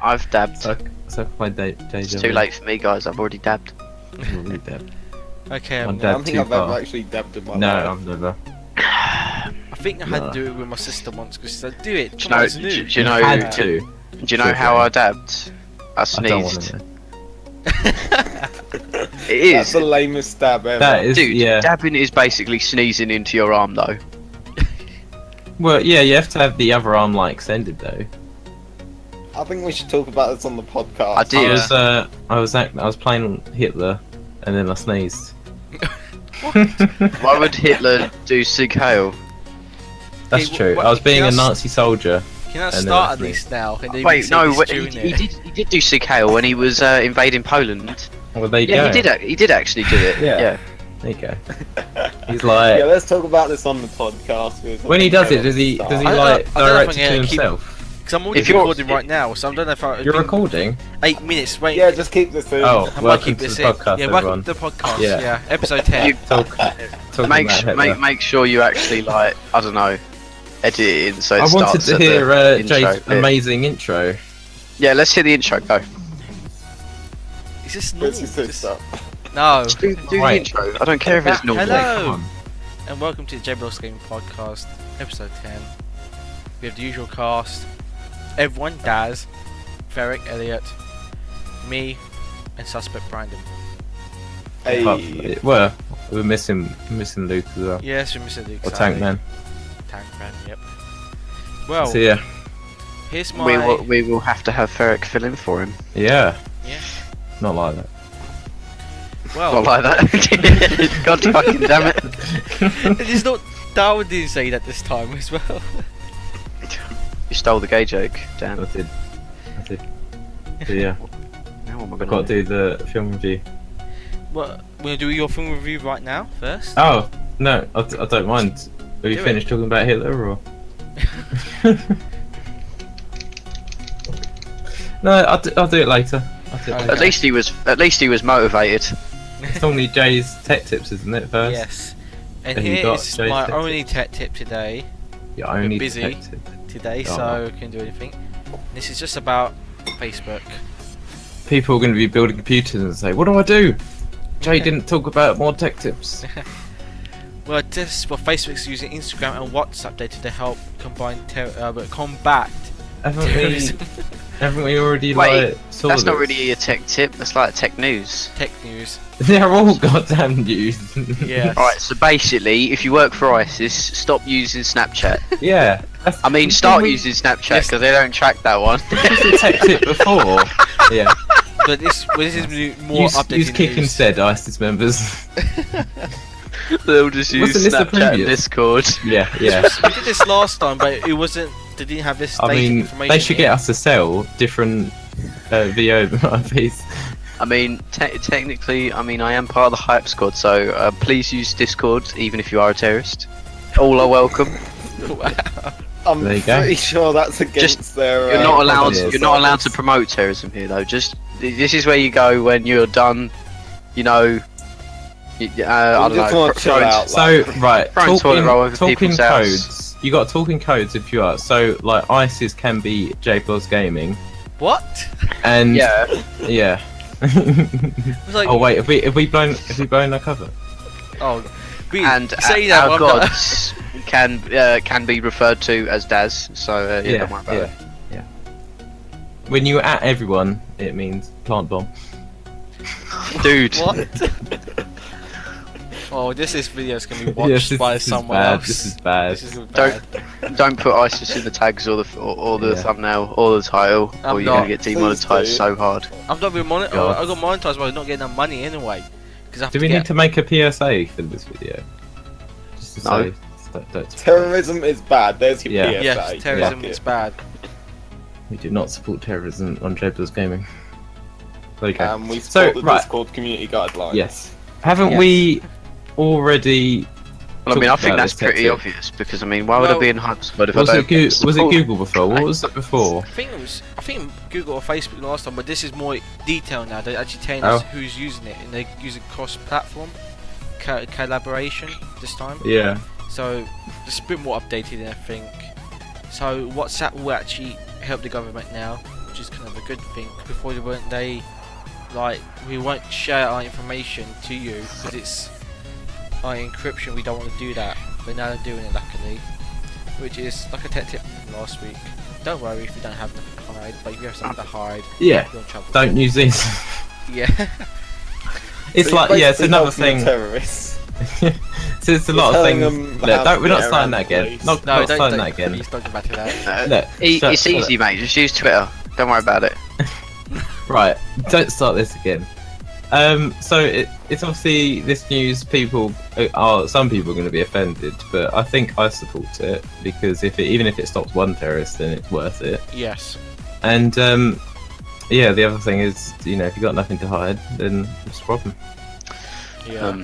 I've dabbed. So my day. It's too late for me, guys. I've already dabbed. Really dabbed. Okay, I I'm don't I don't think I've ever actually dabbed in my No, life. I've never. I think I had to do it with my sister once because she said, "Do it." Do you come on, know? it's new." Do you know? Had to. Do you know how I dabbed? I I don't want sneezed. to know. It That's is. the lamest stab ever. That is, Dude, yeah. dabbing is basically sneezing into your arm, though. Well, yeah, you have to have the other arm like extended though. I think we should talk about this on the podcast. I did. I was playing Hitler, and then I sneezed. Why would Hitler do Sig Heil? That's Okay, true. what- I was being a can I Nazi soldier. Can I And then start I at least now? And then Wait, no, he he did do Sig Heil when he was invading Poland. Well, there you Yeah, go. he did actually do it. Yeah. Yeah. There you go. He's like, Yeah, let's talk about this on the podcast. when he does it, does he I like don't know if direct I'm it to gonna keep- himself? Because I'm already If you're- recording right now, so I don't know if I. You're recording. 8 minutes. Wait. Yeah, just keep this in. Oh, I might welcome keep to this the in. podcast, Yeah, everyone. welcome to the podcast. Yeah. Yeah, episode 10. You- Talking Make, about Hitler. make sure you actually I don't know, edit it in so it I wanted starts to at hear the intro Jay's bit. amazing intro. Yeah, let's hear the intro. Go. Is this normal? Where's your sister? No. Just do the Right. intro. I don't care if it's normal. Hello. Come on. And welcome to the JayBlogsGaming podcast, episode 10. We have the usual cast. Everyone, Daz, Ferric, Elliot, me, and suspect Brandon. Hey. Well, we're missing Luke as well. Yes, we Mr. Luke. Or sadly. TankMan. TankMan, yep. Well, So yeah, here's my... We will have to have Ferric fill in for him. yeah. Yeah. Not like that. Well, Not like that. God fucking damn it. it is not... Darwin didn't say that this time as well. You stole the gay joke, Dan. I did. So yeah, Now what am I I've gonna got to do the film review. What? We're gonna do your film review right now first? Oh no, I don't mind. Have you Do it. finished talking about Hitler or? No, I'll do it later. Okay. At least he was motivated. It's normally Jay's tech tips, isn't it? First. Yes. And Have you here got is Jay's my tech only tech tip today. Your only busy. tech tip. Today, Oh. so I can do anything. This is just about Facebook. People are going to be building computers and say, "What do I do?" Jay didn't talk about more tech tips. Well, Facebook's using Instagram and WhatsApp data to help combat terrorism. Haven't we already Wait, like saw That's not this? really a tech tip. That's like tech news. Tech news. They're all goddamn news. Yeah. Alright, so basically, if you work for ISIS, stop using Snapchat. Yeah. I mean, start using Snapchat Yes. because they don't track that one. This was a tech tip before. Yeah. But this is more updated Use kick news. instead, ISIS members. They'll just use Wasn't this the Snapchat and previous? Discord. Yeah, yeah. We did this last time, but it wasn't. They didn't have this. I data mean, information they should in. get us to sell different VO IPs. I mean, technically, I am part of the hype squad, so please use Discord, even if you are a terrorist. All are welcome. I'm There you go. pretty sure that's against their. You're not allowed. policy. You're not allowed to promote terrorism here, though. Just this is where you go when you're done. You know. I don't just know. wanna chill out. So, right, Throwing toilet roll over talking people's codes. house. You got talking codes if you are. So, like, ISIS can be JayBlogsGaming, What? and Yeah. yeah. It's like, Oh wait, have we blown our cover? Oh, we And say that. our I'm not- gods can be referred to as Daz. So yeah, don't worry about it. yeah. When you at everyone, it means plant bomb. Dude. What? Oh, this video is gonna be Yes, watched this- by this is someone bad, else. this is bad. This is bad. Don't put ISIS in the tags or the Yeah. thumbnail or the title, I'm or you're gonna not. get Please demonetized do. so hard. I'm not being monetized. God. I got monetized by not getting enough money anyway. Because I have Do to we get. need to make a PSA for this video? Just to No. say, don't Terrorism is bad. There's your Yeah. PSA. Yes, terrorism Fuck is it. bad. we do not support terrorism on JayBlogsGaming. There you go. We So, support the right. Discord community guidelines. Yes. Haven't Yes. we already? Well, I talked think about that's this tech pretty tip? obvious because why would I No. be in hype squad if Was I it, don't? was it support- Google before? What was it before? I think Google or Facebook last time, but this is more detailed now. They're actually telling us Oh. who's using it, and they're using cross-platform collaboration this time. Yeah. So it's a bit more updated, I think. So WhatsApp will actually help the government now, which is kind of a good thing. Before they we won't share our information to you because it's encryption. We don't want to do that, but now they're doing it luckily, which is like a tech tip from last week. Don't worry if you don't have nothing to hide, but if you have something to hide, Yeah. you're in trouble. Don't use this. Yeah. It's So like, you're yeah, it's basically another helping thing. terrorists. So it's a lot of telling things. them Look, how to we're not get starting around that the again. police. Not No, starting that again. Please don't go back to that. Look, It's shut easy, mate. Just use Twitter. Don't worry about it. Right, don't start this again. So it's obviously this news. Some people are going to be offended, but I think I support it because even if it stops one terrorist, then it's worth it. Yes. And yeah, the other thing is, if you got nothing to hide, then what's the problem? Yeah.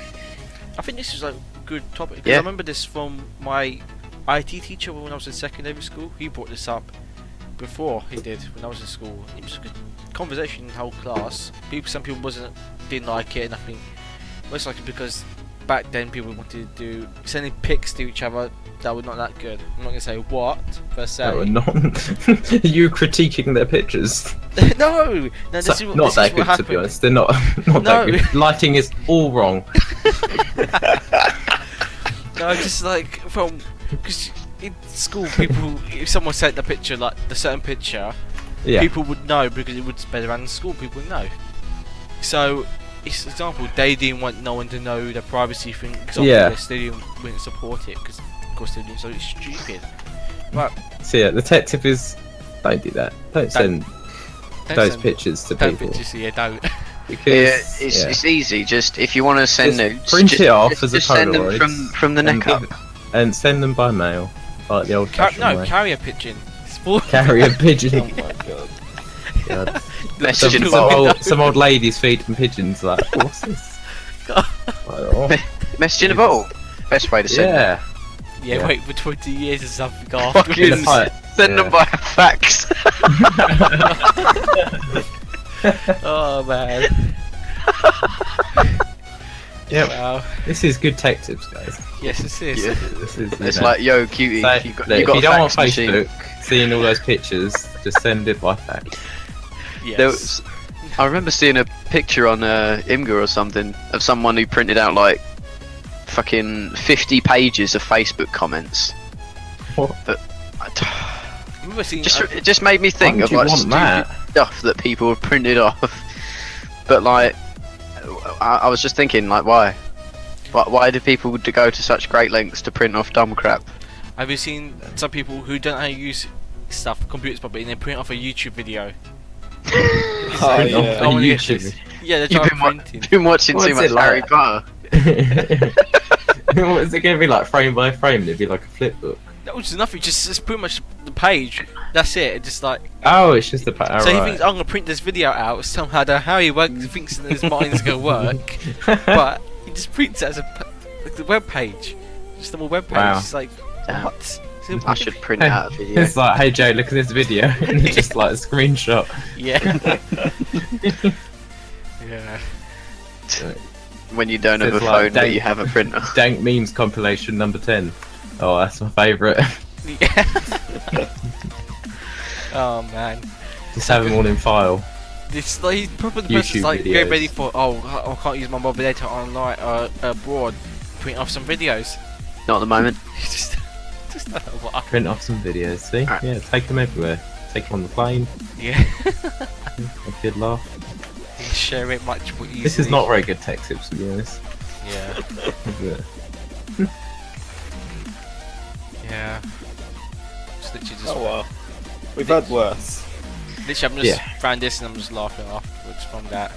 I think this is like a good topic. 'Cause Yeah. I remember this from my IT teacher when I was in secondary school. He brought this up before he did when I was in school. It was a good conversation in the whole class. Some people didn't like it, and I think most likely because back then people wanted to do sending pics to each other that were not that good. I'm not gonna say what per se. No, we're not. You critiquing their pictures? No, this is what, Not this that is good, what to happened. be honest. They're not No. that good. Lighting is all wrong. No, just like because in school, people if someone sent a picture like the certain picture, Yeah. people would know because it would spread around the school. People would know. So, for example, they didn't want no one to know the privacy thing. Example, Yeah. they wouldn't support it because, of course, they're doing something stupid. But So yeah, the tech tip is don't do that. Don't send don't those send- pictures to don't people. pictures, yeah, don't. Because Yeah, it's easy. Just if you want to send Just nudes, print just, it off just, as a just send them Polaroid from the neck up. and send them by mail, like the old fashioned No, way. carrier pigeon. Sport. Carrier Oh pigeon. my god. God. Message in a Some- bottle. Some old ladies feeding pigeons. Like, what's this? Oh, Message in a bottle. Best way to send them. yeah. Yeah, wait for 20 years or something Fucking afterwards. Right. send them Yeah. by fax. Oh man. Yep. Wow. This is good tech tips, guys. Yes, this is. Yeah. This is. It's like, yo, cutie, So, you got, look, you if got you a don't want fax machine. Facebook seeing all those pictures, just send it by fax. Yes. There was, I remember seeing a picture on Imgur or something of someone who printed out like fucking 50 pages of Facebook comments. What? But I remember seeing. it just made me Why think would of you like want stupid that? stuff that people have printed off. But like, I was just thinking like, why? Why do people go to such great lengths to print off dumb crap? Have you seen some people who don't know how to use computers properly and they print off a YouTube video? Oh, Print off yeah. a I wanna get YouTube. this. Yeah, they're You've trying been, printing. been watching What's too much it like? Harry Potter. What is it going to be like frame by frame? It'd be like a flip book. That was nothing. It's pretty much the page. That's it. It's just like. Oh, it's just a So he thinks I'm gonna print this video out somehow. I don't know how he thinks that his mind's gonna work, but he just prints it as like the web page, just a web page. Wow. It's like Damn. what? I should print out a video. It's like, hey Joe, look at this video, and it's just like a screenshot. Yeah. Yeah. When you don't have a It's like phone but dank- you have a printer. Dank memes compilation number 10. Oh, that's my favourite. Yeah. Oh man. Just have them all in file. This like probably the YouTube person's like get videos. ready for I can't use my mobile data online abroad. Print off some videos. Not at the moment. just don't know what. Print off some videos. See? Alright. Yeah, take them everywhere. Take them on the plane. Yeah. A good laugh. Share it much more easily. This is not very good tech tips, to be honest. Yeah. Is it? Yeah. Just literally just. Oh well. We've had worse. Literally, I'm just Yeah. found this and I'm just laughing afterwards from that.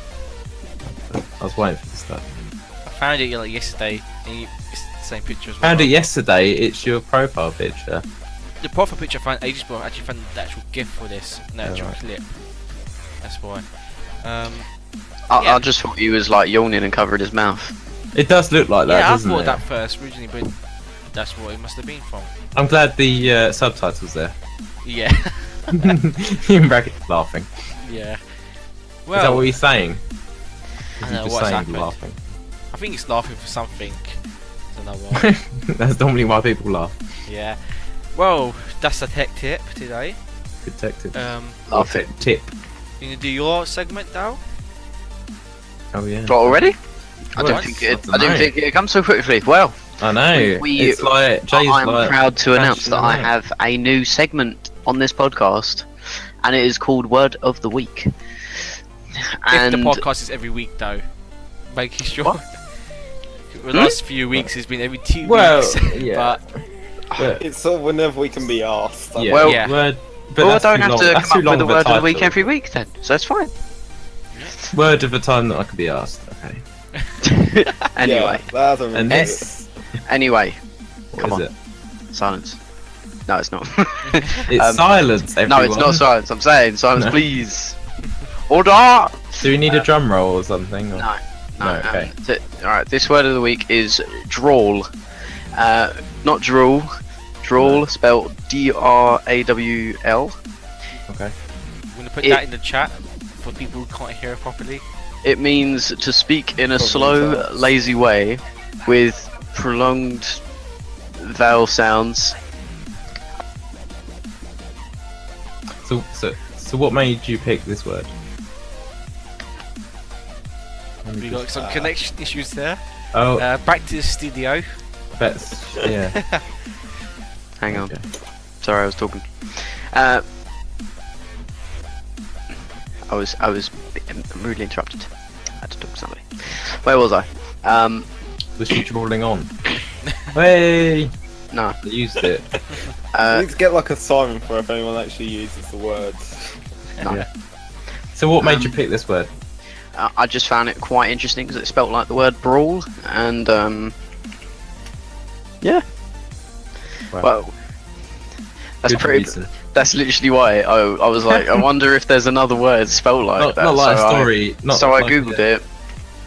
I was waiting for this stuff. I found it like yesterday, and it's the same picture as well. Found it yesterday. It's your profile picture. The profile picture I found ages ago. I actually found the actual GIF for this, the actual right. clip. That's why. I Yeah. just thought he was like yawning and covered his mouth. It does look like that, yeah, I doesn't thought it? that first originally, but that's what it must have been from. I'm glad the subtitles there. Yeah. In brackets, laughing. Yeah. Is that Well, what he's saying? I Is don't he know just what's saying happened. laughing? I think it's laughing for something. I don't know what. That's normally why people laugh. Yeah. Well, that's the tech tip today. Detective. Love it. Tip. You gonna do your segment now? Oh yeah. What, already? I Well, didn't think it. I I didn't know. think it comes so quickly. Well, I know. We- it's like Jay's I'm like proud to announce crashing that I out. have a new segment on this podcast, and it is called Word of the Week. And If the podcast is every week, though, making sure. What? The last few weeks has been every 2 Well, weeks. yeah. But It's sort of whenever we can be asked. Yeah. Well- Yeah. Word, but well, I that's don't too have long. to That's come too up with long a word of the week title. every week then, so that's fine. Word of a time that I could be asked. Okay. Anyway, Yeah, that hasn't And been this, anyway, what come is on. it? Silence. No, it's not. It's silence. No, Everyone. it's not silence. I'm saying silence, No. please. Order. Do we need a drum roll or something? Or? No. No, okay. Alright, this word of the week is drawl. Not drool. Drawl, No. spelled D-R-A-W-L. Okay. I'm gonna put It- that in the chat for people who can't hear properly. It means to speak in a Probably slow, sounds. lazy way with prolonged vowel sounds. So what made you pick this word? Let me We just- got some connection issues there. Oh, Back to the studio. that's yeah. Hang on. Okay. Sorry, I was talking. I was rudely interrupted. I had to talk to somebody. Where was I? Was she drawing on? Hey, No. I used it. we need to get like a song for if anyone actually uses the words. No. Yeah. So what made you pick this word? I just found it quite interesting because it spelt like the word brawl, and yeah. Wow. Well, that's Good pretty. reason. That's literally why I was like, I wonder if there's another word spelled like Not, that. not like so a story. so I like googled it,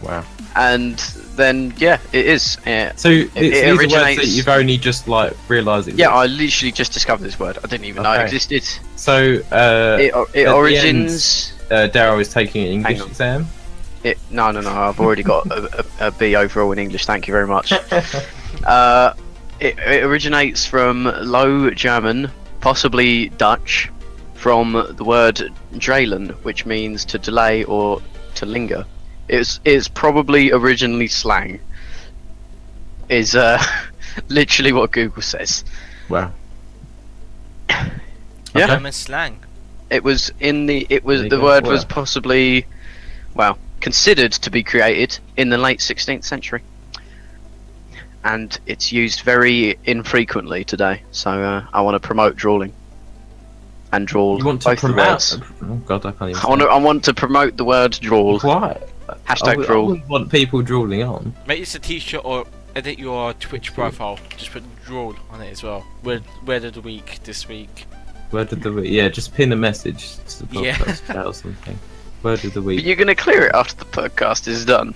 Wow. and then yeah, it is. Yeah, So these are words that originates- you've only just like realised it. yeah. I literally just discovered this word. I didn't even know it Okay. existed. So It the origins. Daryl is taking an English Hang on. exam. No. I've already got a B overall in English. Thank you very much. It originates from Low German, possibly Dutch, from the word dralen, which means to delay or to linger. It's probably originally slang. Is literally what Google says. Wow. Yeah. Okay. German slang. It was in the. It was There you the go. word was Wow. possibly, well, considered to be created in the late 16th century, and it's used very infrequently today. So I want to promote drawing, and drawl You want to both the promote? words. Oh god, I can't even. I want to promote the word drawl. Why? Hashtag I drawl. wouldn't want people drawling on. Make this a t-shirt or edit your Twitch profile. Just put drawl on it as well. Word of the week this week. Word of the week. Yeah, just pin a message to the Yeah. podcast or something. Word of the But week. you're gonna clear it after the podcast is done.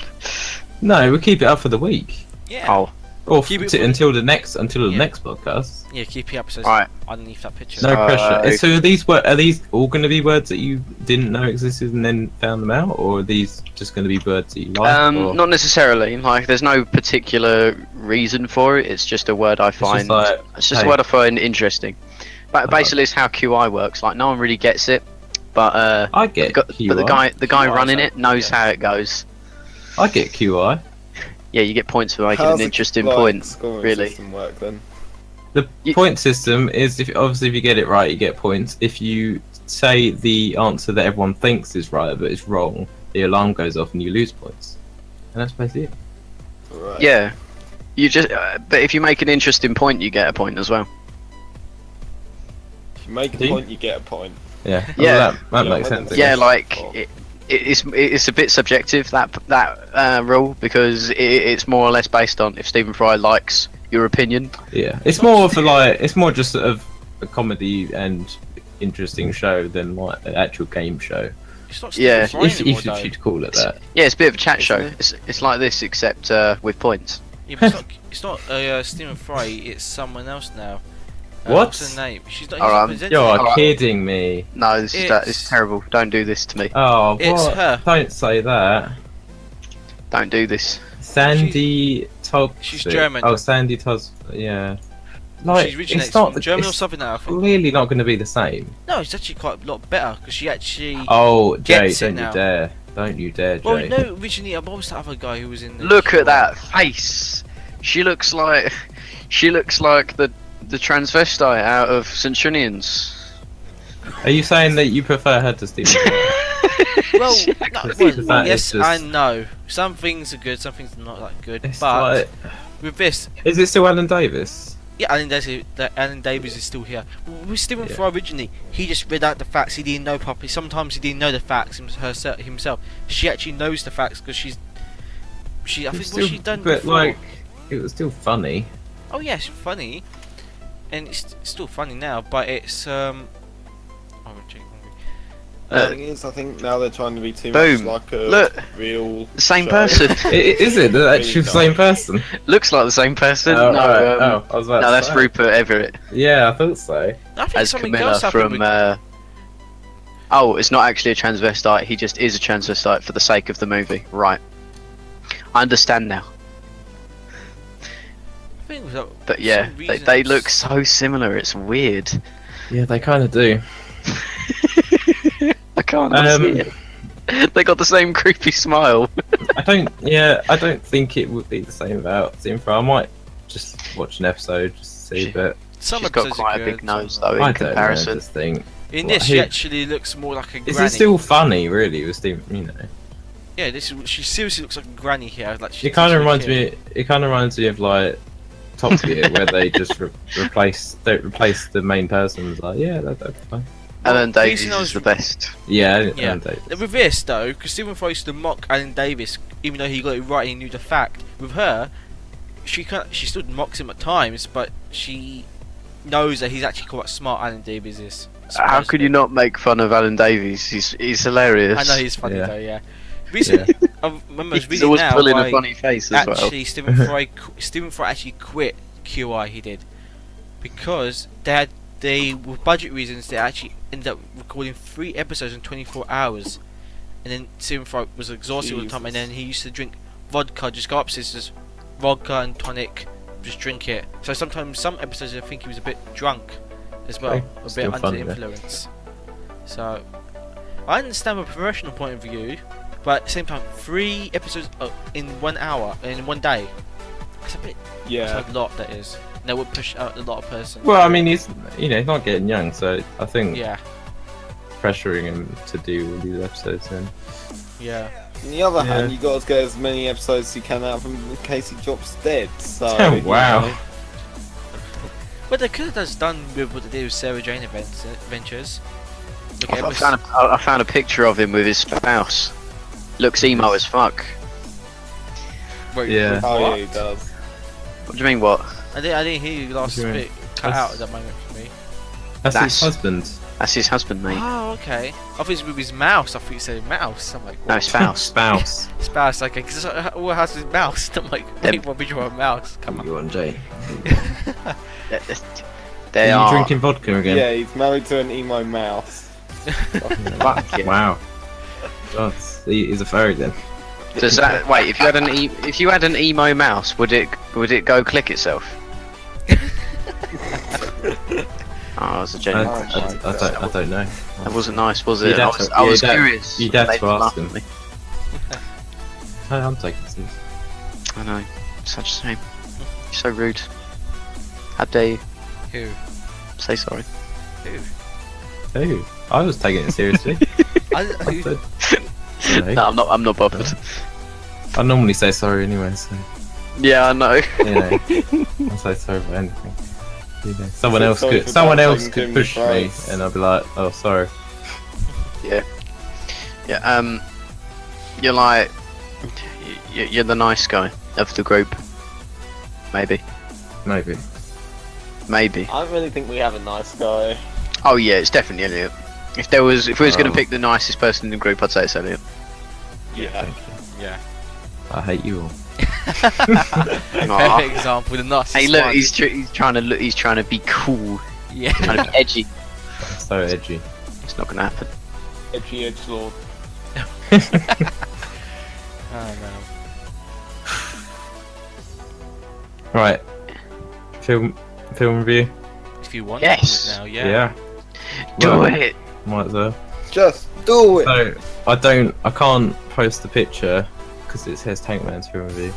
No, we'll keep it up for the week. Yeah. Oh, Or Keep it to, for- until the next Yeah. next podcast. Yeah, keep your episodes right. underneath that picture. No pressure. Uh, So are these all going to be words that you didn't know existed and then found them out, or are these just going to be words that you like? or- Not necessarily. Like, there's no particular reason for it. It's just a word I just find. like, It's just hey. a word I find interesting. But basically, it's how QI works. Like, no one really gets it, but I get but QI. the guy QI running is it knows yeah. how it goes. I get QI. Yeah, you get points for making How's an the, interesting like, point. scoring really. system work then? The You- point system is if you get it right, you get points. If you say the answer that everyone thinks is right but it's wrong, the alarm goes off and you lose points. And that's basically it. Right. Yeah, you just. But if you make an interesting point, you get a point as well. If you make a Do you? point, you get a point. Yeah. Yeah. Well, that Yeah, makes well, sense. then- I Yeah, guess. like Oh. it's a bit subjective that rule because it's more or less based on if Stephen Fry likes your opinion. Yeah. It's more for like it's more just sort of a comedy and interesting show than like an actual game show. It's not Yeah, Stephen Fry If anymore, you though. should call it that. Yeah, it's a bit of a chat show. Isn't It's like this except with points. Yeah, but it's not Stephen Fry. It's someone else now. What? What's her name? She's not. Alright, She's You're Alright. kidding me. No, this It's- is terrible. Don't do this to me. Oh, It's what? her. Don't say that. Don't do this. Sandy Todd. she's German. Oh, Sandy Todd. Yeah. Like, She originates it's not from Germany or it's something now, I think. clearly not going to be the same. No, it's actually quite a lot better because she actually. Oh, Jay, Gets it don't you now. dare! Don't you dare, Jay. Well, no, originally, what was that other guy who was in the. Look at that face. She looks like the transvestite out of Centurions. Are you saying that you prefer her to Stephen? Well, That well is yes, just- I know. Some things are good, some things are not that good. It's but like, with this, is it still Alan Davis? yeah, Alan Davies is still here. With Stephen Yeah. Fry originally, he just read out the facts. He didn't know properly. Sometimes he didn't know the facts himself. She actually knows the facts because I think It's what she done but before. like, it was still funny. Oh yeah, it's funny, and it's still funny now. But it's Oh, I'm getting hungry. The thing is, I think now they're trying to be too Boom. much like a Look. real The same show. person. Is it the actual Really same person? Looks like the same person. Oh, no, right. I was about no, to that's say. Rupert Everett Yeah, I thought so. I think as something Camilla else happened from. with. Oh, it's not actually a transvestite. He just is a transvestite for the sake of the movie. Right. I understand now. I think that But yeah, some they reasons- look so similar. It's weird. Yeah, they kind of do. I can't see it. They got the same creepy smile. I don't think it would be the same without Stephen Fry. I might just watch an episode just to see, but Some She's got episodes quite are a big good, nose some though are- in I don't know. I comparison. just think, In What, this, she who- actually looks more like a is granny. it still funny? Really, with Stephen? You know, Yeah, she seriously looks like a granny here. Like she's it kind of actually a reminds kid. me. It kind of reminds me of like Top Gear, where they just replace the main person. It's like, yeah, that's fine. Alan Well, Davies Casey knows- is the best. Yeah, Yeah. and they- With this though, because Stephen Fry used to mock Alan Davis, even though he got it right and he knew the fact. With her, she still mocks him at times, but she knows that he's actually quite smart. Alan Davis is. How could you not make fun of Alan Davies? He's hilarious. I know he's funny Yeah. though. Yeah. Recently, I remember He's reading always now pulling why a funny face as well. actually Stephen Fry actually quit QI. He did because with budget reasons they actually ended up recording 3 episodes in 24 hours, and then Stephen Fry was exhausted all the time, and then he used to drink vodka, just go upstairs, just vodka and tonic, just drink it. So sometimes some episodes I think he was a bit drunk as well, Okay, a bit still under funny, the though. influence. So I understand from a professional point of view, but at the same time, 3 episodes in 1 hour, in 1 day. That's a bit. Yeah. That's a lot. That is. And that would push out a lot of person. Well, I mean, he's not getting young, so I think Yeah. pressuring him to do all these episodes and Yeah. On the other Yeah. hand, you got to get as many episodes as you can out of him in case he drops dead. So. Oh, wow. you know. But they could have just done with what they did with Sarah Jane Adventures. Look at I found a picture of him with his spouse. Looks emo as fuck. Wait, Yeah. Oh what? yeah, he does. What do you mean, what? I didn't hear you last What do you mean? bit cut That's- out at that moment for me. that's That's- his husband. That's his husband, mate. Oh, okay. I thought it was with his mouse. I thought you said mouse. I'm like, No, what? spouse. Spouse. Spouse. Okay, because what has his mouse? I'm like, wait, what picture of a mouse? Come on. You want Jay? They Are are. you drinking vodka again? Yeah, he's married to an emo mouse. Fuck yeah. Wow. God, he's a furry then. Does that wait? If you had an emo mouse, would it go click itself? Oh, that's a I, genuine. I don't know. That wasn't nice, was it? You'd I have was, to- I was you'd have- curious. you'd have Made to them ask laugh him. at me. I'm taking this. I know. Such a shame. You're so rude. How dare you? Who? Say sorry. Who? Ooh, I was taking it seriously. I Who? said, No, I'm not bothered. I normally say sorry anyway, so Yeah, I know. you know, I'll say sorry for anything. You know, someone So else sorry could, for someone else taking could too push many me, tries. and I'll be like, oh, sorry. Yeah. You're like, you're the nice guy of the group. Maybe. Maybe. Maybe. I don't really think we have a nice guy. Oh yeah, it's definitely Elliot. If we was going Oh. to pick the nicest person in the group, I'd say it's Elliot. Yeah. Thank you. Yeah. I hate you all. Aw. Perfect example. The nicest Hey, look, one. he's trying to look. He's trying to be cool. Yeah. Trying to be edgy. I'm so edgy. It's not going to happen. Edgy edgelord. Oh no. Right. Feel film review? If you want Yes. to now, yeah. Do Well, it. Might as well. Just do it. So I can't post the picture because it says TankMan's film review.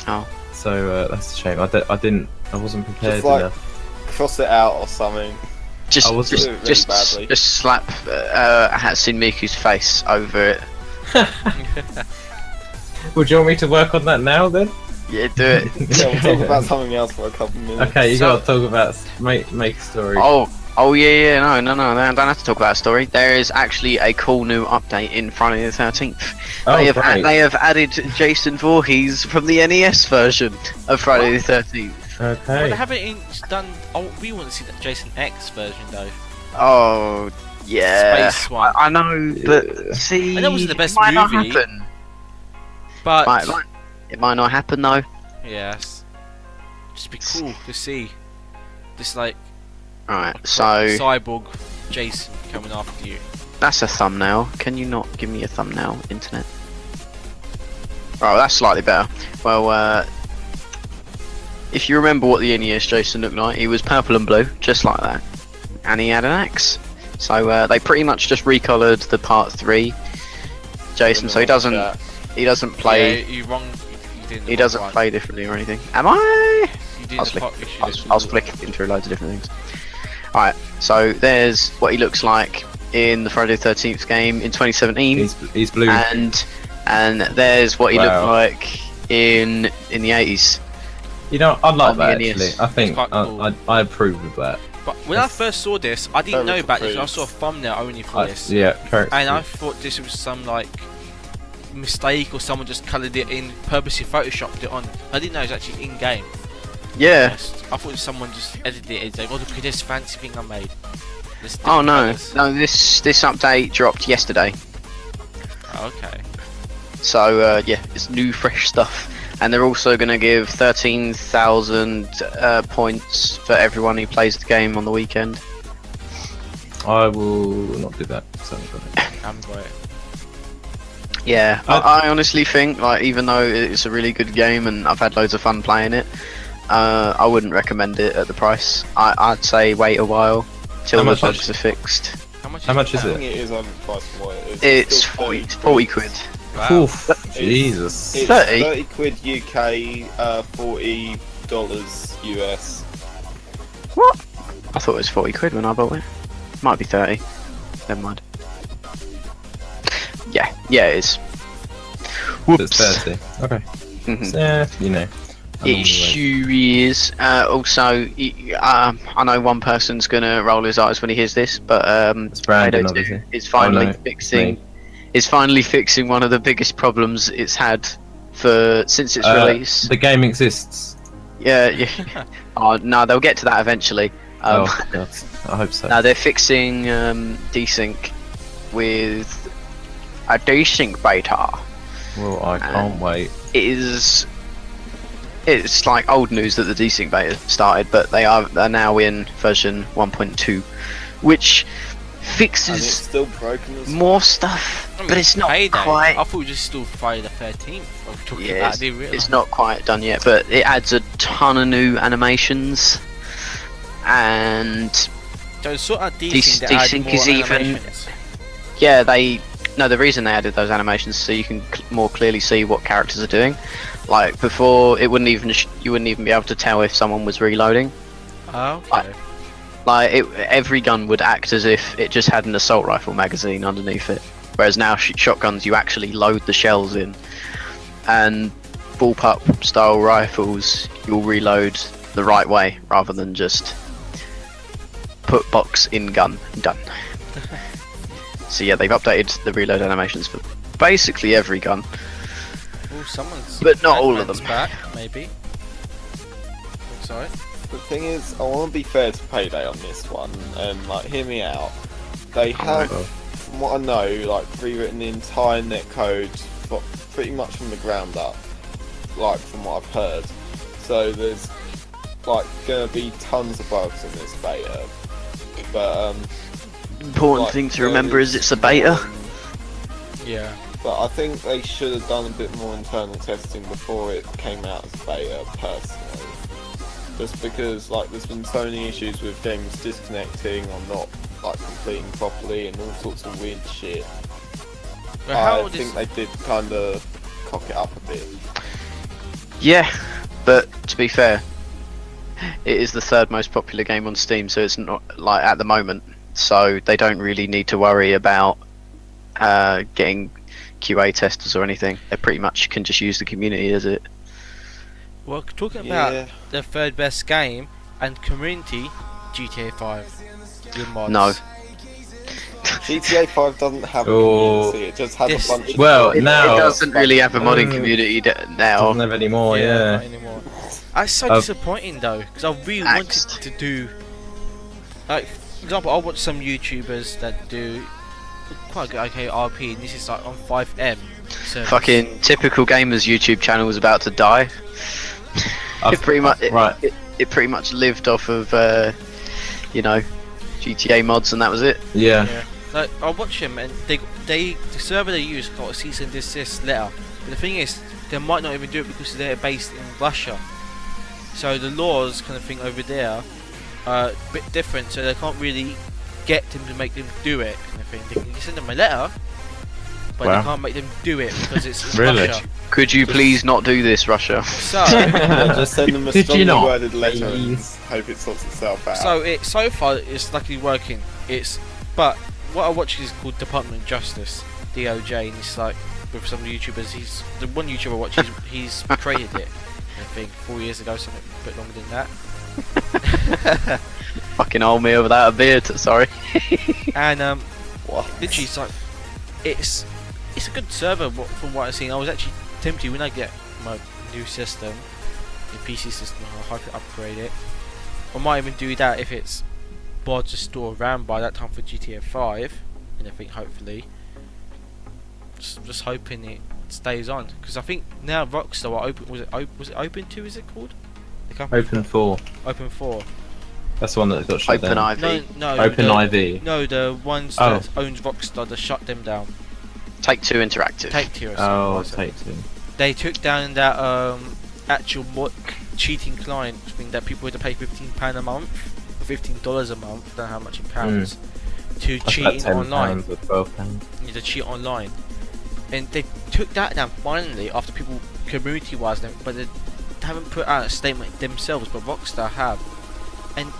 Oh. So that's a shame. I wasn't prepared Just like enough. cross it out or something. Just, I was just, doing it really just, badly. just slap Hatsune Miku's face over it. Would you want me to work on that now then? Yeah, do it. Yeah, we'll talk about something else for a couple minutes. Okay, you So- gotta talk about make a story. Oh yeah, no, I don't have to talk about a story. There is actually a cool new update in Friday the 13th. Oh, They great. have added Jason Voorhees from the NES version of Friday the 13th. Well, Okay. they haven't done. Oh, we want to see that Jason X version though. Oh yeah, Space one. I know, but see, I know it wasn't the best it might not movie. happen. But It might not happen though. yes, just be cool to see. This like Right, a so cyborg Jason coming after you. that's a thumbnail. Can you not give me a thumbnail, internet? Oh, that's slightly better. Well, if you remember what the NES Jason looked like, he was purple and blue, just like that, and he had an axe. So they pretty much just recoloured the Part 3 Jason, so he doesn't play. Yeah, you wrong. You didn't. He doesn't play differently or anything. Am I? You did I'll the flick- pot issue. I'll flick into loads of different things. Alright, so there's what he looks like in the Friday the 13th game in 2017, He's blue. and there's what he looked Wow. like in the 80s. You know, I like on the that NES. actually. I think quite cool. I approve of that. But when I first saw this, I didn't Very know about this. I approved. saw a thumbnail only for this, Yeah, correct. and I thought this was some like mistake or someone just coloured it in, purposely photoshopped it on. I didn't know it was actually in game. Yeah. I thought someone just edited it and said, "Oh, look at this fancy thing I made." This Oh different no, colours. no. This update dropped yesterday. Oh, okay. So yeah, it's new, fresh stuff. And they're also going to give 13,000 points for everyone who plays the game on the weekend. I will not do that. So I'm gonna- I'm right. Yeah, I honestly think, like, even though it's a really good game and I've had loads of fun playing it, I wouldn't recommend it at the price. I'd say wait a while till How the much bugs are fixed. How much is is I it? think it is overpriced for what it is. It's still 40 quid. Wow. Oof, Jesus. It's 30? 30 quid UK, $40 US. What? I thought it was 40 quid when I bought it. Might be 30. Never mind. Yeah, it is. It's Whoops. 30. Okay. Mhm. Yeah, you know. I normally It wait. sure is. Also, I know one person's gonna roll his eyes when he hears this, but It's Brandon, Payday 2 obviously. is finally no, fixing. me. Is finally fixing one of the biggest problems it's had since its release. The game exists. Yeah. Oh no, they'll get to that eventually. Oh, God. I hope so. Now they're fixing desync with a desync beta. Well, I can't wait. It's like old news that the desync beta started, but they're now in version 1.2, which And it's fixes still broken as more stuff, I mean, but it's not Payday. quite. I thought we just still Friday the 13th. I was talking Yeah, about. I didn't realise. it's not quite done yet, but it adds a ton of new animations, and So it's sort of Desync decent. They add more is even- animations. yeah, the reason they added those animations is so you can more clearly see what characters are doing. Like before, it wouldn't even you wouldn't even be able to tell if someone was reloading. Oh, okay. Like every gun would act as if it just had an assault rifle magazine underneath it, whereas now shotguns you actually load the shells in, and bullpup style rifles you'll reload the right way rather than just put box in gun done. So yeah, they've updated the reload animations for basically every gun. Oh, someone's. But not all of Batman's them. Back, maybe. Sorry. The thing is, I want to be fair to Payday on this one, and like, hear me out. They have, from what I know, like rewritten the entire netcode, but pretty much from the ground up, like from what I've heard. So there's like gonna be tons of bugs in this beta, but Important like, thing to there remember is it's a beta. Yeah. But I think they should have done a bit more internal testing before it came out as beta, personally. just because like there's been so many issues with games disconnecting or not like completing properly and all sorts of weird shit. Well, I think they did kind of cock it up a bit. Yeah, but to be fair, it is the third most popular game on Steam, so it's not like at the moment. So they don't really need to worry about getting QA testers or anything. They pretty much can just use the community as it. Well, talking about Yeah. the third best game and community, GTA 5. The mods. No. GTA 5 doesn't have a Oh. community, it just has This- a bunch of Well, It now doesn't really have a modding Mm. community now. doesn't have any more. Yeah. not anymore. That's so I've- disappointing though, because I really Axed. wanted to do. Like, for example, I watch some YouTubers that do quite good okay RP, and this is like on 5M. servers. Fucking typical gamers YouTube channel was about to die. It pretty much right. it pretty much lived off of you know, GTA mods, and that was it. Yeah. Yeah. Like, I watch them, and the server they use got a cease and desist letter. But the thing is, they might not even do it because they're based in Russia. So the laws kind of thing over there are a bit different. So they can't really get them to make them do it. Kind of thing. They can send them a letter, but Wow. they can't make them do it because it's in Really? Russia. Could you please not do this, Russia? So. Yeah, just send them a Did you strongly not? worded letter Please. and hope it sorts itself out. So far it's luckily working. But what I watch is called Department of Justice, DOJ, and it's like with some YouTubers. He's the one YouTuber I watch. He's created it. I think 4 years ago, something a bit longer than that. Fucking hold me without a beard. Sorry. And What? literally, it's a good server from what I've seen. I was actually tempted when I get my new system, the PC system, I'll hope to upgrade it. I might even do that if it's board to store RAM by that time for GTA 5, and I think hopefully. Just hoping it stays on, because I think now Rockstar are open. Was it Open 2? Is it called? The company Open 4. Open 4. That's the one that got shut Open down. IV. No. Open the, IV. No, the ones Oh. that owns Rockstar that shut them down. Take Two Interactive. Take Two. Oh, take two. They took down that actual cheating client thing that people had to pay £15 a month, or $15 a month, don't know how much in pounds, to That's cheating about online. £10 or £12. You to cheat online, and they took that down finally after people community-wise, but they haven't put out a statement themselves. But Rockstar have, and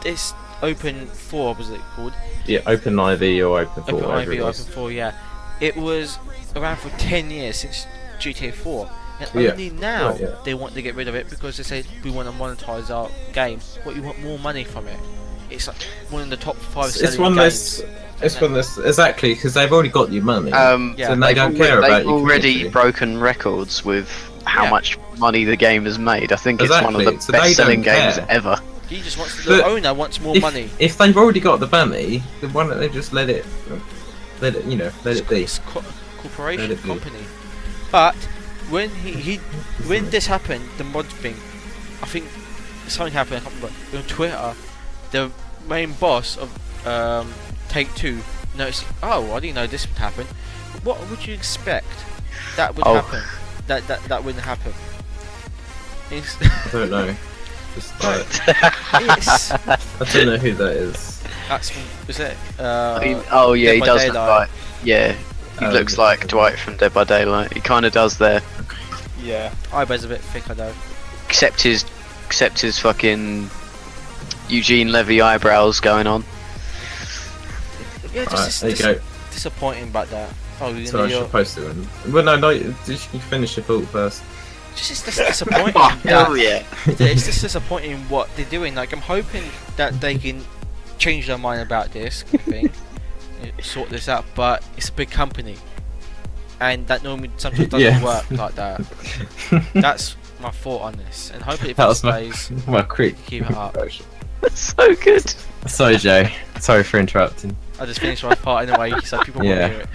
this Open 4 was it called? Yeah, Open IV or Open 4. Open whatever IV, it was. Open 4, yeah. It was around for 10 years since GTA 4. And Yeah. only now Right, yeah. they want to get rid of it because they say we want to monetize our game. What, you want more money from it? It's like one of the top 5 selling It's one of games. those. It's one of those. Exactly, because they've already got your money. Yeah. So they they've don't care they've about your already community. broken records with how Yeah. much money the game has made. I think it's one of Exactly, the so they best-selling don't games care. ever. He just wants But the owner wants more money. If they've already got the money, then why don't they just let it let it be? It's corporation Let it be. company. But when when this happened, the mod thing, I think something happened. I can't remember. On Twitter, the main boss of Take Two noticed. Oh, I didn't know this would happen. What would you expect that would Oh. happen? That wouldn't happen. It's, I don't know. Just like, it's I don't know who that is. that's was it? Oh yeah, Dead he by does look Daylight. like. Yeah, he Oh, looks yeah. like Dwight from Dead by Daylight. He kind of does there, Yeah. Eyebrows a bit thick, I know. except his fucking Eugene Levy eyebrows going on. Yeah, Right, just there you go. disappointing about that. Oh, you So know, I should post it. Well, no, you finish your thought first. just disappointing. Oh that, yeah. it's just disappointing what they're doing. Like, I'm hoping that they can change their mind about this kind of thing, and sort this out. But it's a big company, and that normally sometimes doesn't Yeah. work like that. That's my thought on this, and hopefully if That it was stays, my quick. keep it up. So good. Sorry, Jay. Sorry for interrupting. I just finished my part anyway, so people Yeah. won't hear it.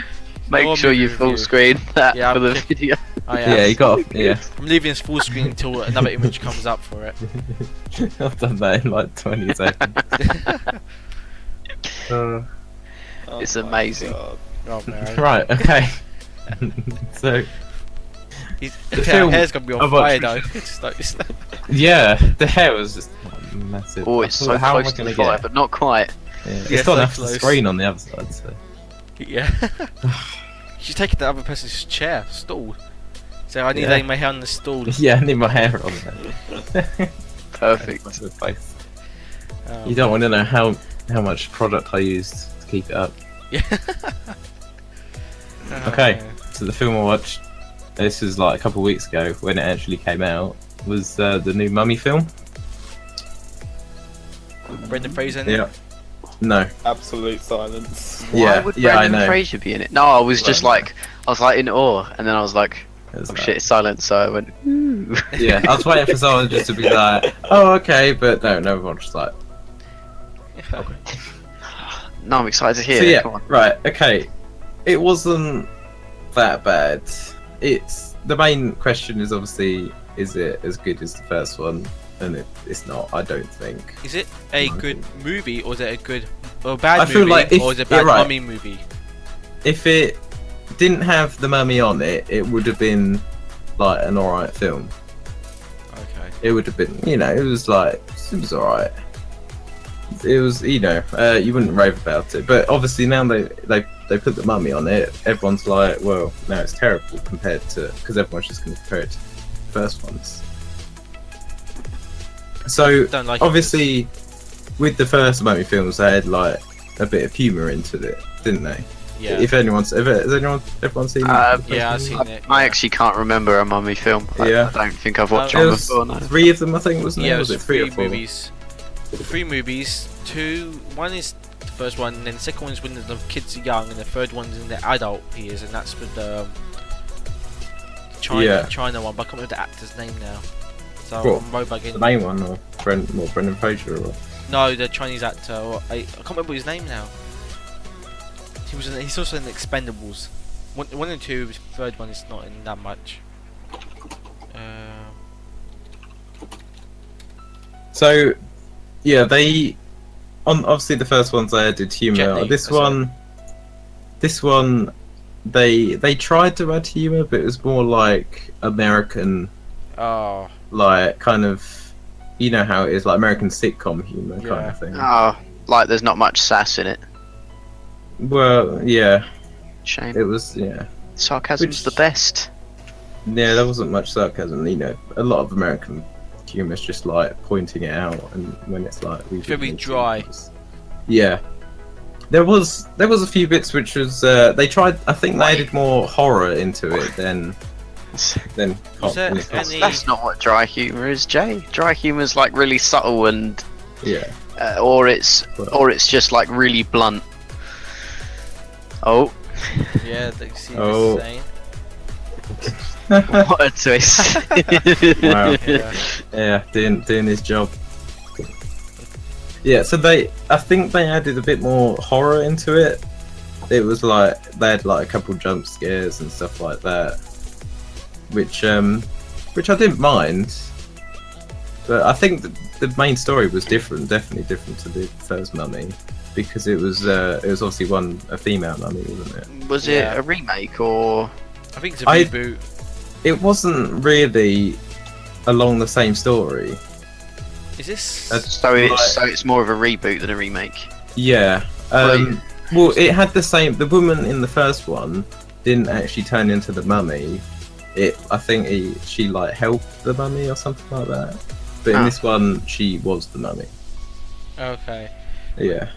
Make Or sure you movie full review. screen that Yeah, for the I'm- video. I Yeah, you got. Yeah, I'm leaving this full screen until another image comes up for it. I've done that in like 20 seconds. Oh It's my amazing. God. Oh, man. Right. Okay. So, His The film hair's gonna be on I fire watched- though. it's like, Yeah, the hair was just massive. Oh, I it's thought, so how am I close to gonna the fire, get? but not quite. Yeah. Yeah, It's got so enough close. screen on the other side. So. yeah. She's taking the other person's chair, stool. So I need Yeah. laying my hair on the stool. Yeah, I need my hair on there. Perfect. You don't want to know how much product I used to keep it up. Yeah. Okay, so the film I watched, this was like a couple of weeks ago when it actually came out, was the new Mummy film. Brendan Fraser in it. Yeah. No. Absolute silence. Why Yeah, would yeah, I Brendan know. Fraser be in it? No, I was just like, I was like in awe, and then I was like, It was oh like- shit, it's silent. So I went, ooh. Yeah, I was waiting for someone just to be like, oh, okay, but no, everyone's just like, No, I'm excited to hear. so yeah, Come on. right, okay. It wasn't that bad. It's the main question is obviously, is it as good as the first one? And it's not. I don't think. Is it a No, I good think- movie or is it a good or a bad I feel movie like if- or is it a yeah, bad right. mummy movie? If it didn't have the mummy on it, it would have been like an alright film. Okay. It would have been, you know, it was alright. It was, you know, you wouldn't rave about it. But obviously now they put the mummy on it, everyone's like, well, now it's terrible compared to, because everyone's just going to compare it to the first ones. So Don't like obviously, with the first mummy films, they had like a bit of humour into it, didn't they? it. Yeah. If anyone's, has everyone seen? Um, the first Yeah, I've one? seen it. I yeah. actually can't remember a mummy film. Yeah. I don't think I've watched No, There one was before. No. 3 of them, I think, wasn't Yeah, it? it Was was it 3 or three 4? movies. 3 movies. One is the first one, and then the second one is when the kids are young, and the third one's in the adult years, and that's with the Yeah. China one. But I can't remember the actor's name now. So What? I'm bugging. The main one, or Brendan Fraser, or No, the Chinese actor. Or I can't remember his name now. He's also in Expendables. One and two. The third one is not in that much. so yeah, they obviously the first ones they added Jet humour. Li, This that's one, they tried to add humour, but it was more like American, Oh, like kind of, you know how it is, like American sitcom humour kind Yeah. of thing. Oh, like there's not much sass in it. Well, yeah, Shame. it was, yeah. Sarcasm's Which- the best. Yeah, there wasn't much sarcasm. You know, a lot of American humour is just like pointing it out, and when it's like It's very dry. Yeah, there was a few bits which was they tried. I think they added more horror into it than Was there That's, any- that's not what dry humour is, Jay. Dry humour's like really subtle and, yeah. or it's just like really blunt. Oh, yeah. You see Oh. this saying? what a twist! Wow. Yeah. Yeah, doing his job. Yeah, so I think they added a bit more horror into it. It was like they had like a couple jump scares and stuff like that, which I didn't mind. But I think the main story was different, definitely different to the first Mummy, because it was obviously a female mummy, wasn't it? Was Yeah. it a remake or? I think it's a I- reboot. It wasn't really along the same story. Is this? That's- So Right. it's more of a reboot than a remake. Yeah. Right. Well, it had the same. The woman in the first one didn't actually turn into the mummy. I think she like helped the mummy or something like that. But in Ah. this one, she was the mummy. Okay. Yeah.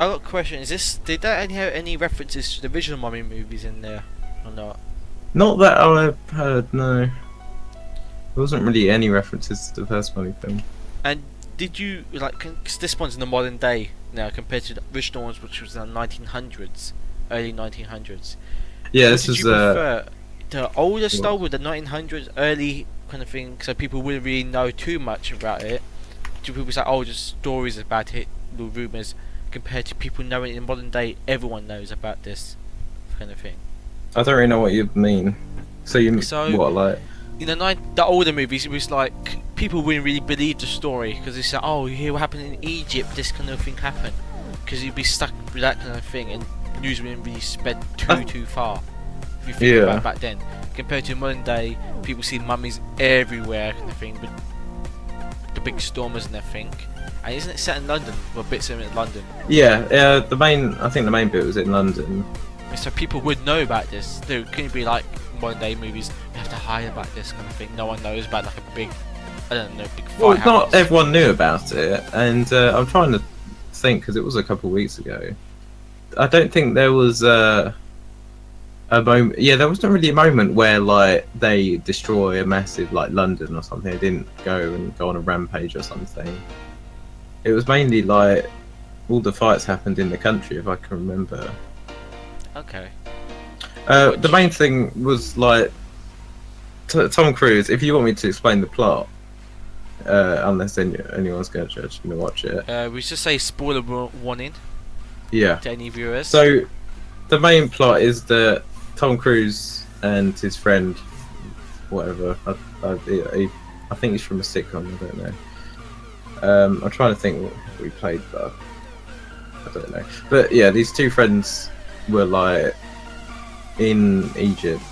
I got a question. Did that have any references to the original Mummy movies in there or not? Not that I've heard. No. There wasn't really any references to the first mummy film. And did you like? Cause this one's in the modern day now compared to the original ones, which was in the 1900s, early 1900s. Yeah, So this did is you prefer the older What? style with the 1900s, early kind of thing, so people wouldn't really know too much about it? Do people say, oh, just stories about it, little rumours, compared to people knowing in modern day, everyone knows about this kind of thing? I don't really know what you mean. So what, like? In the older movies, it was like people wouldn't really believe the story because they say, "Oh, you hear what happened in Egypt? This kind of thing happened," because you'd be stuck with that kind of thing, and news wouldn't really spread too far. If you think Yeah. about back then, compared to modern day, people see mummies everywhere, kind of thing, with the big stormers and everything. And isn't it set in London? Well, bits of it in London. Yeah, I think the main bit was in London. So people would know about this. There couldn't be like modern day movies. We have to hide about this kind of thing. No one knows about like a big, I don't know, big fight. Well, not happens. everyone knew about it, and I'm trying to think because it was a couple of weeks ago. I don't think there was a moment. Yeah, there wasn't really a moment where like they destroy a massive like London or something. They didn't go on a rampage or something. It was mainly like all the fights happened in the country, if I can remember. Okay. The main thing was like Tom Cruise. If you want me to explain the plot, unless anyone's going to watch it. We should say spoiler warning Yeah. to any viewers. So the main plot is that Tom Cruise and his friend, whatever, I think he's from a sitcom. I don't know. I'm trying to think what we played, but I don't know. But yeah, these two friends were like in Egypt.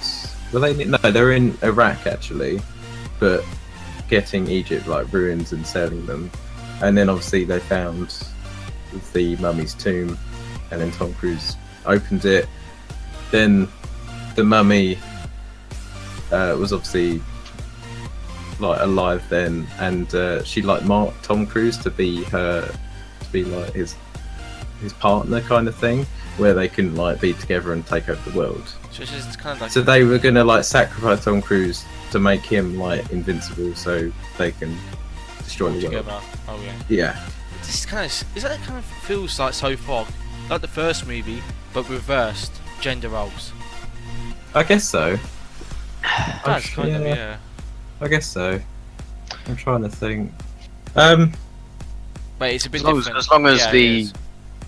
Were they? No, they were in Iraq actually, but getting Egypt like ruins and selling them. And then obviously they found the mummy's tomb, and then Tom Cruise opened it. Then the mummy was obviously like alive then, and she like marked Tom Cruise to be like his partner kind of thing, where they couldn't like be together and take over the world. So it's just kind of like. So they were gonna like sacrifice Tom Cruise to make him like invincible, so they can destroy the world. Together. Oh yeah. Yeah. This is kind of. Is that kind of feels like so far like the first movie, but reversed gender roles. I guess so. That's kind of yeah. I guess so. I'm trying to think. But it's a bit different. As long as Yeah, the it is.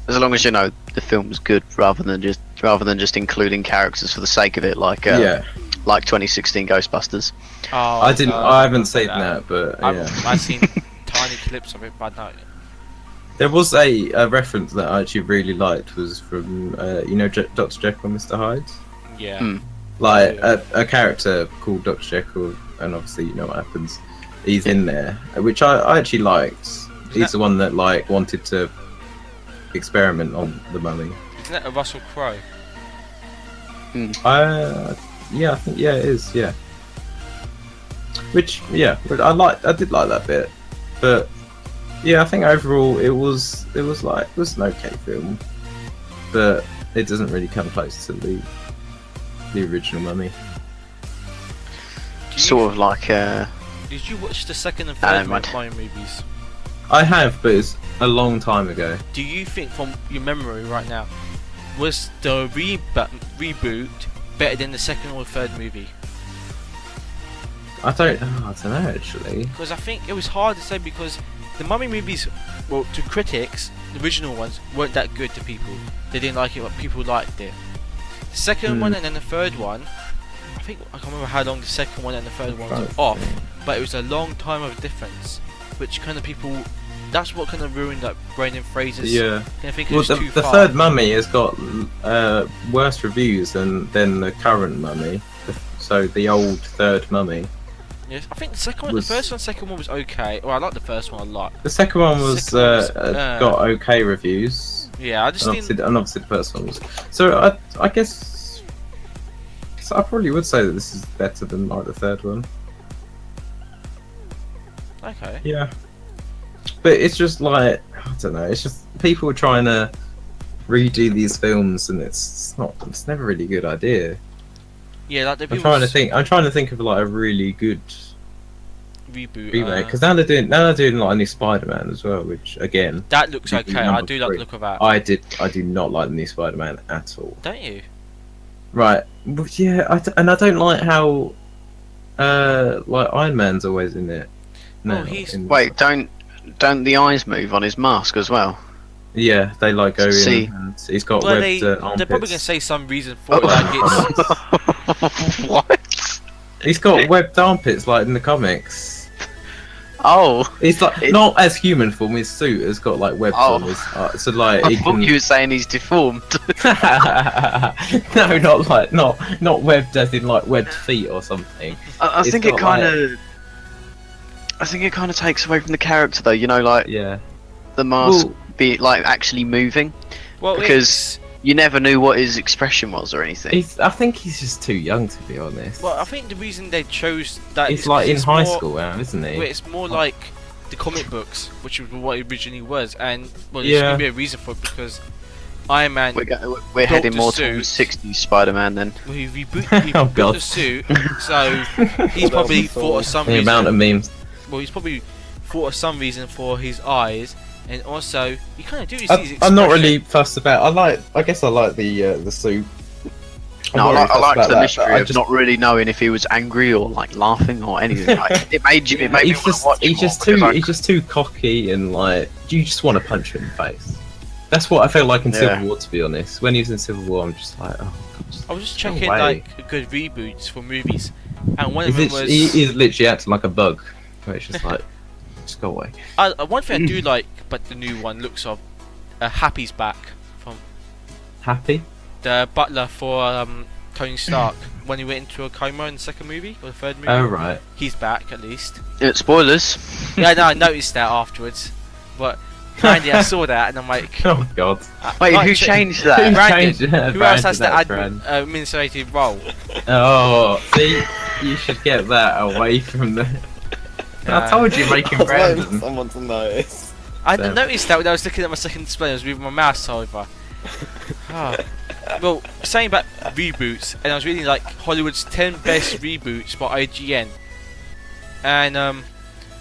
as long as you know the film's good, rather than just including characters for the sake of it, like like 2016 Ghostbusters. Oh, I haven't seen that, but yeah. I've seen tiny clips of it, but no. There was a reference that I actually really liked, was from Dr. Jekyll and Mr. Hyde. Yeah. Hmm. Like a character called Dr. Jekyll, and obviously you know what happens. He's in there, which I actually liked. He's the one that like wanted to experiment on the mummy. Isn't that a Russell Crowe? Yeah, I think it is. Yeah. Which I did like that bit, but yeah, I think overall it was an okay film, but it doesn't really come close to the original Mummy. Sort of like Did you watch the second and third Mummy movies? I have, but it's a long time ago. Do you think, from your memory right now, was the reboot better than the second or third movie? I don't know actually. Because I think it was hard to say, because the Mummy movies, well, to critics, the original ones weren't that good to people. They didn't like it, but people liked it. The second one and then the third one, I can't remember how long the second one and the third one was off, but it was a long time of difference, which kind of people. That's what kind of ruined like Brendan Fraser's. Yeah. I think Well, the third Mummy has got worse reviews than the current Mummy. So the old third Mummy. Yes, I think the second one, the first one, second one was okay. Well, I like the first one a lot. The second one was got okay reviews. Yeah, I just didn't. And obviously the first one was. So I guess. So I probably would say that this is better than like the third one. Okay. Yeah. But it's just like, I don't know. It's just people trying to redo these films, and it's never really a good idea. Yeah, like the I'm trying to think of like a really good reboot remake, because now they're doing like a new Spider-Man as well, which again that looks okay. I do like the look of that. I do not like the new Spider-Man at all. Don't you? Right. Well, yeah, I don't like how like Iron Man's always in it. No. Wait, don't the eyes move on his mask as well? Yeah, they like go See. in, and he's got Well, webbed armpits. they're probably gonna say some reason for it, like it's. What? He's got webbed armpits like in the comics. Oh, He's like not as human form. His suit has got like webs Oh. on his, so like I he thought can. you were saying he's deformed. No, not webbed as in like webbed feet or something. I It's think it got, kind of. I think it kind of takes away from the character, though. You know, like Yeah. the mask Well- be like actually moving, Well, because you never knew what his expression was or anything. I think he's just too young to be honest. I think the reason they chose that He's is like 'cause in it's high more- school now, isn't he? Well, it's more like the comic books, which was what it originally was, and there's Yeah. gonna be a reason for it because Iron Man. We're heading the more suit. towards 60s Spider-Man then. Well, he Oh, rebuilt God. the suit, so he's probably thought of some The reason. amount of memes. Well, he's probably thought of some reason for his eyes, and also you kind of do see his I'm not expression. really fussed about. I guess I like the suit. I'm No, not really I fussed liked about the that, mystery but I of not really knowing if he was angry or like laughing or anything. Like, it made me want to watch he's more just because too he's just too cocky and like you just want to punch him in the face. That's what I felt like in Yeah. Civil War, to be honest. When he was in Civil War, I'm just like, oh god. I was just Go checking away. like good reboots for movies, and one of them was. He's literally acting like a bug. Where it's just like, just go away. One thing I do like, but the new one looks of, Happy's back from Happy? the butler for Tony Stark when he went into a coma in the second movie or the third movie. Oh right. He's back at least. spoilers. Yeah, no, I noticed that afterwards, but Andy, I saw that and I'm like, Oh god. Wait, right, who so- changed Who that? Brandon. changed it? Who else Brandon, has the that's Brandon. administrative role? Oh, see, you should get that away from the. I told you, making I was waiting for Brandon. someone to notice. I Damn. noticed that when I was looking at my second display, I was moving my mouse over. Ah. Well, saying about reboots, and I was reading like Hollywood's 10 best reboots by IGN, and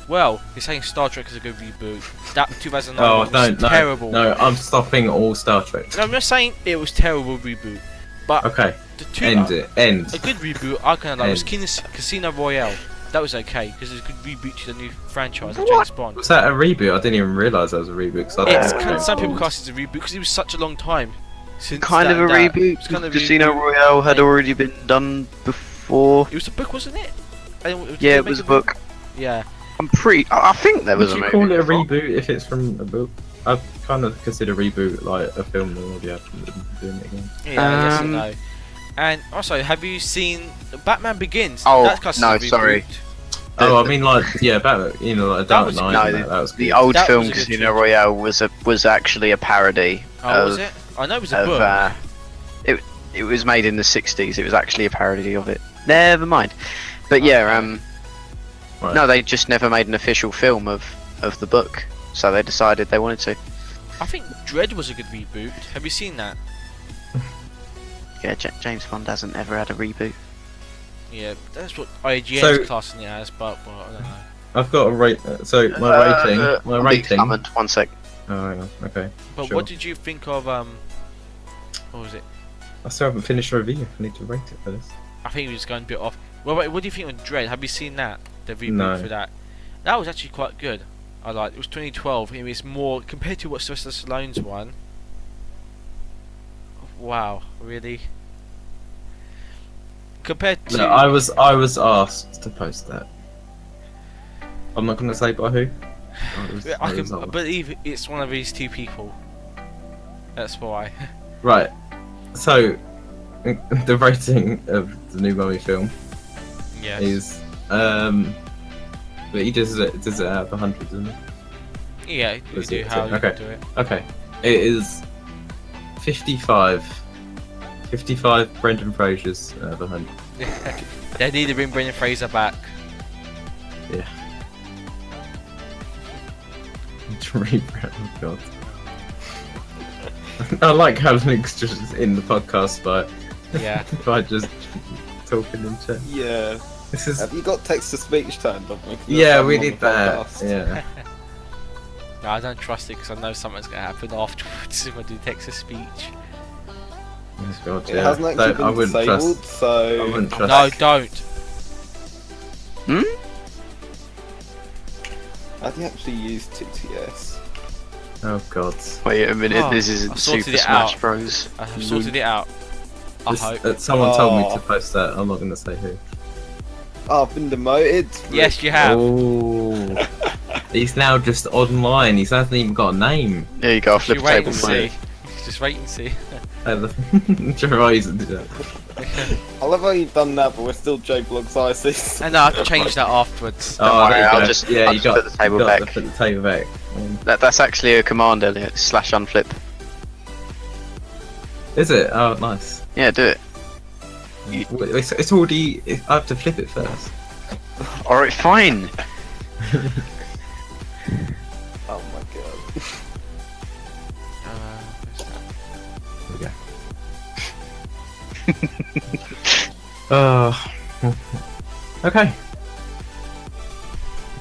well, you're saying Star Trek is a good reboot. That 2009 Oh one no, was no, terrible. no! I'm stopping all Star Trek. No, I'm not saying it was terrible reboot, but Okay, the two end it. End. a good reboot I kind of like was End. Casino Royale. That was okay because it's a good reboot to the new franchise of What? James Bond. Was that a reboot? I didn't even realise that was a reboot. 'Cause I It's thought it kind of, was some people old. cast it as a reboot because it was such a long time since Kind of that- a that. reboot. It's kind of a Casino reboot. Royale had and already been done before. It was a book, wasn't it? And Yeah, they it make was a book. Yeah. I think there was Would a you movie. call it a before. reboot if it's from a book? I kind of consider reboot like a film that already happened and doing it again. Yeah, yes and Um, no. And also, have you seen Batman Begins? Oh, That's classed as no, a reboot. sorry. Oh, I mean like yeah, Batman. You know, like That Dark was- Knight. no, and that was The good. old That film was a good Casino choice. Royale was actually a parody Oh, was of, it? I know it was a of book. it was made in the 60s. It was actually a parody of it. Never mind. But yeah, Right. no, they just never made an official film of the book, so they decided they wanted to. I think Dread was a good reboot. Have you seen that? Yeah, James Bond hasn't ever had a reboot. Yeah, that's what IGN So- is classing it as, but well, I don't know. I've got a rate. So my rating. My I'll be rating. summoned. One sec. Oh, hang on. Okay. But Sure. what did you think of what was it? I still haven't finished the review. I need to rate it first. I think we was going a bit off. Well, wait, what do you think of Dread? Have you seen that? The reboot No. for that? That was actually quite good. I liked it. It was 2012. It was more compared to what Sylvester Stallone's one. Wow, really? Compared to No, I was asked to post that. I'm not going to say by who. I can believe it's one of these two people. That's why. Right. So, the rating of the new Mummy film Yes. is but he does it out of 100, doesn't it? Yeah, you Let's do see, how you okay. do it. Okay. It is 55. 55 Brendan Fraser's out of 100. They need to bring Brendan Fraser back. Yeah. Oh god. I like how Luke's just in the podcast Yeah. by just talking in chat. Yeah. This is Have you got text to speech turned on? We can just yeah, have we him on did the that. podcast. Yeah. No, I don't trust it because I know something's gonna happen afterwards if I do text to speech. Oh, god, It yeah. hasn't actually I been wouldn't disabled, trust. so. I wouldn't trust. No, don't. Have you actually used TTS? Oh god. Wait a minute. Oh, This I isn't sorted Super it Smash out. Bros. I have sorted it out. I hope. Someone told me Oh. to post that. I'm not going to say who. Oh, I've been demoted. Yes, you have. Oh. He's now just online. He hasn't even got a name. There you go. Flip You the wait table. and mate. see. Just wait and see. Horizon did that. I love how you've done that, but we're still JBlogs ISIS. And I have to change that afterwards. Don't worry, there you I'll go. just- yeah, I'll you just got put the table you got back. to put the table back. That's actually a command, Elliot. /unflip. Is it? Oh, nice. Yeah, do it. It's already. I have to flip it first. All right, fine. Oh my god. There we go. Okay.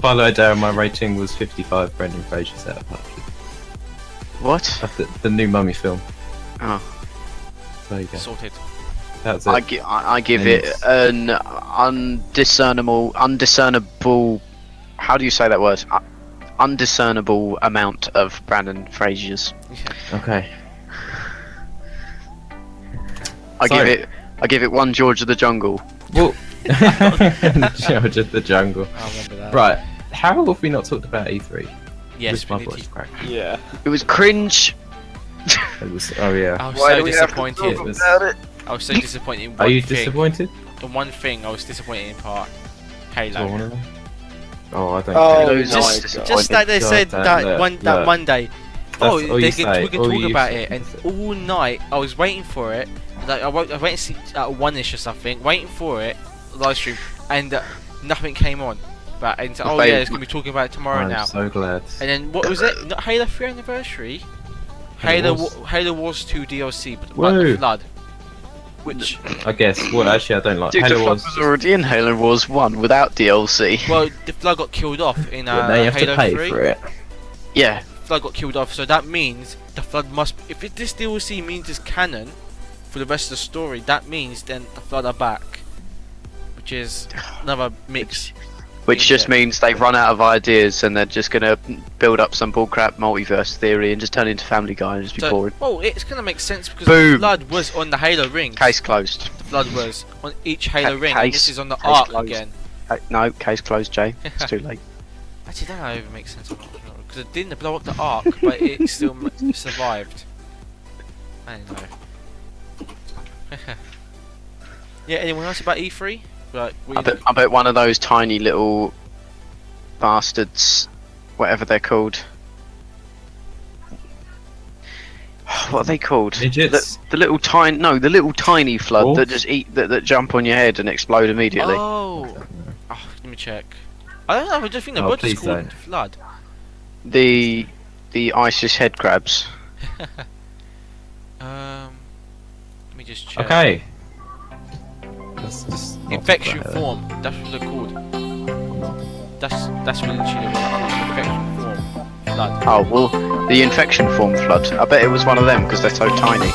By the way, Darren, my rating was 55 Brendan Fraser's out of 100. What? That's the new Mummy film. Oh. There you go. Sorted. That's I it. give it an undiscernible. How do you say that word? Undiscernible amount of Brandon Fraser's. Yeah. Okay. I give it one George of the Jungle. Well, George of the Jungle. I remember that. Right. How have we not talked about E3? Yes, This we my need voice to. crack. Yeah. It was cringe. It was. Oh yeah. I was Why so do we have to disappointed. talk about it? I was so disappointed in one Are you thing. disappointed? The one thing I was disappointed in part. Do I Halo. wanna know? Oh, I don't. Oh, care. Halo's my just- God. Just that they God, said Dan, that look, that look. Monday. That's Oh, all we you say, can all talk you about say. it, and all night I was waiting for it. Like I waited to see at 1ish or something, waiting for it live stream, and nothing came on. But and oh Babe, yeah, it's gonna be talking about it tomorrow I'm now. so glad. And then what was it? Not Halo 3 anniversary. Halo Wars 2 DLC, but like Whoa. the Flood, which I guess. Well, actually, I don't like Dude, the Halo Flood Wars. was already in Halo Wars 1 without DLC. well the Flood got killed off in But now you have Halo to pay 3. for it. Yeah. Flood got killed off, so that means the Flood must. If this DLC means it's canon for the rest of the story, that means then the Flood are back, which is another mix. Which just means they've run out of ideas and they're just gonna build up some bullcrap multiverse theory and just turn it into Family Guy and just be So, boring. well, it's gonna make sense because Boom. the Flood was on the Halo rings. Case closed. The Flood was on each Halo ring, and Case- this is on the case Ark closed. again. No, case closed, Jay. It's too late. Actually, that don't even make sense. Because it didn't blow up the Ark, but it still survived. I don't know. Yeah, anyone else about E3? Like, I bet one of those tiny little bastards, whatever they're called. What are they called? Midgets? The little tiny, no, the little tiny flood Wolf? that just that jump on your head and explode immediately. Oh, let me check. I don't know. I just think the Oh, word is please called don't. Flood. The ISIS head crabs. Let me just check. Okay. Let's just not Infection talk about form. That's what they're called. That's what literally what they're called. Infection form. Flood. Oh well, the infection form flood. I bet it was one of them because they're so tiny.